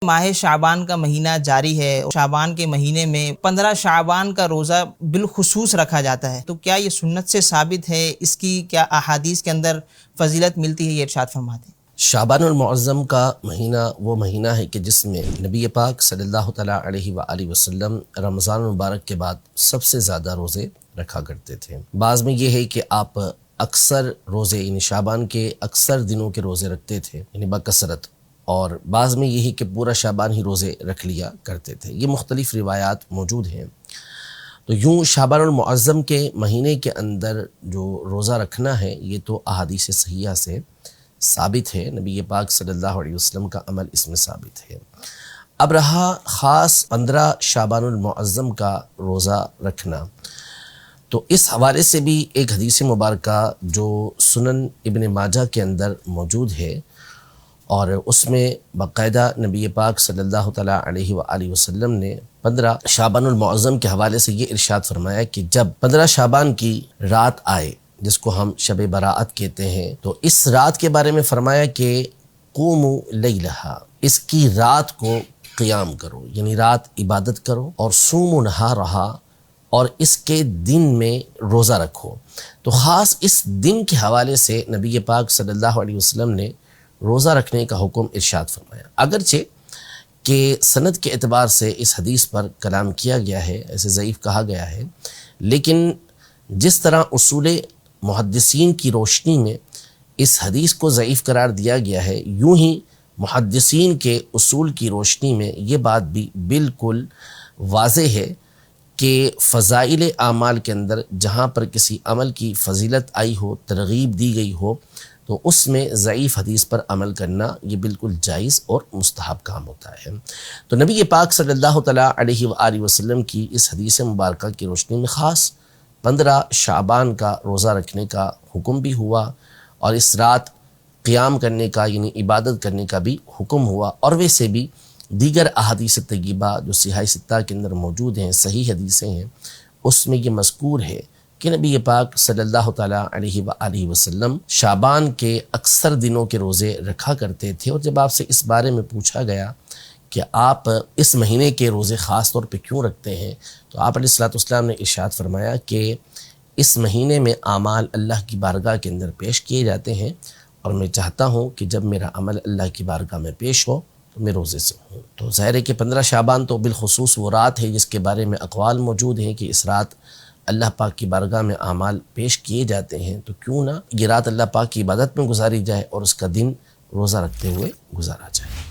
ماہ شعبان کا مہینہ جاری ہے، شعبان کے مہینے میں 15 شعبان کا روزہ بالخصوص رکھا جاتا ہے، تو کیا یہ سنت سے ثابت ہے؟ اس کی کیا احادیث کے اندر فضیلت ملتی ہے؟ یہ ارشاد فرماتے ہیں۔ شعبان المعظم کا مہینہ وہ مہینہ ہے کہ جس میں نبی پاک صلی اللہ تعالیٰ علیہ وآلہ وسلم رمضان المبارک کے بعد سب سے زیادہ روزے رکھا کرتے تھے۔ بعض میں یہ ہے کہ آپ اکثر روزے یعنی شعبان کے اکثر دنوں کے روزے رکھتے تھے یعنی بکثرت، اور بعض میں یہی کہ پورا شعبان ہی روزے رکھ لیا کرتے تھے۔ یہ مختلف روایات موجود ہیں۔ تو یوں شعبان المعظم کے مہینے کے اندر جو روزہ رکھنا ہے یہ تو احادیث صحیحہ سے ثابت ہے، نبی پاک صلی اللہ علیہ وسلم کا عمل اس میں ثابت ہے۔ اب رہا خاص 15 شعبان المعظم کا روزہ رکھنا، تو اس حوالے سے بھی ایک حدیث مبارکہ جو سنن ابن ماجہ کے اندر موجود ہے، اور اس میں باقاعدہ نبی پاک صلی اللہ تعالیٰ علیہ وآلہ وسلم نے 15 شعبان المعظم کے حوالے سے یہ ارشاد فرمایا کہ جب 15 شعبان کی رات آئے، جس کو ہم شب براءت کہتے ہیں، تو اس رات کے بارے میں فرمایا کہ قوموا لیلہا، اس کی رات کو قیام کرو، یعنی رات عبادت کرو، اور صوموا نہارہا، اور اس کے دن میں روزہ رکھو۔ تو خاص اس دن کے حوالے سے نبی پاک صلی اللہ علیہ وسلم نے روزہ رکھنے کا حکم ارشاد فرمایا۔ اگرچہ کہ سند کے اعتبار سے اس حدیث پر کلام کیا گیا ہے، ایسے ضعیف کہا گیا ہے، لیکن جس طرح اصول محدثین کی روشنی میں اس حدیث کو ضعیف قرار دیا گیا ہے، یوں ہی محدثین کے اصول کی روشنی میں یہ بات بھی بالکل واضح ہے کہ فضائل اعمال کے اندر جہاں پر کسی عمل کی فضیلت آئی ہو، ترغیب دی گئی ہو، تو اس میں ضعیف حدیث پر عمل کرنا یہ بالکل جائز اور مستحب کام ہوتا ہے۔ تو نبی پاک صلی اللہ تعالیٰ علیہ وآلہ وسلم کی اس حدیث مبارکہ کی روشنی میں خاص 15 شعبان کا روزہ رکھنے کا حکم بھی ہوا، اور اس رات قیام کرنے کا یعنی عبادت کرنے کا بھی حکم ہوا، اور ویسے بھی دیگر احادیث طیبہ جو صحیح ستہ کے اندر موجود ہیں، صحیح حدیثیں ہیں، اس میں یہ مذکور ہے کہ نبی پاک صلی اللہ تعالیٰ علیہ وآلہ وسلم شعبان کے اکثر دنوں کے روزے رکھا کرتے تھے۔ اور جب آپ سے اس بارے میں پوچھا گیا کہ آپ اس مہینے کے روزے خاص طور پہ کیوں رکھتے ہیں، تو آپ علیہ السلام نے ارشاد فرمایا کہ اس مہینے میں اعمال اللہ کی بارگاہ کے اندر پیش کیے جاتے ہیں، اور میں چاہتا ہوں کہ جب میرا عمل اللہ کی بارگاہ میں پیش ہو تو میں روزے سے ہوں۔ تو ظاہر ہے کہ 15 شعبان تو بالخصوص وہ رات ہے جس کے بارے میں اقوال موجود ہیں کہ اس رات اللہ پاک کی بارگاہ میں اعمال پیش کیے جاتے ہیں، تو کیوں نہ یہ رات اللہ پاک کی عبادت میں گزاری جائے اور اس کا دن روزہ رکھتے ہوئے گزارا جائے۔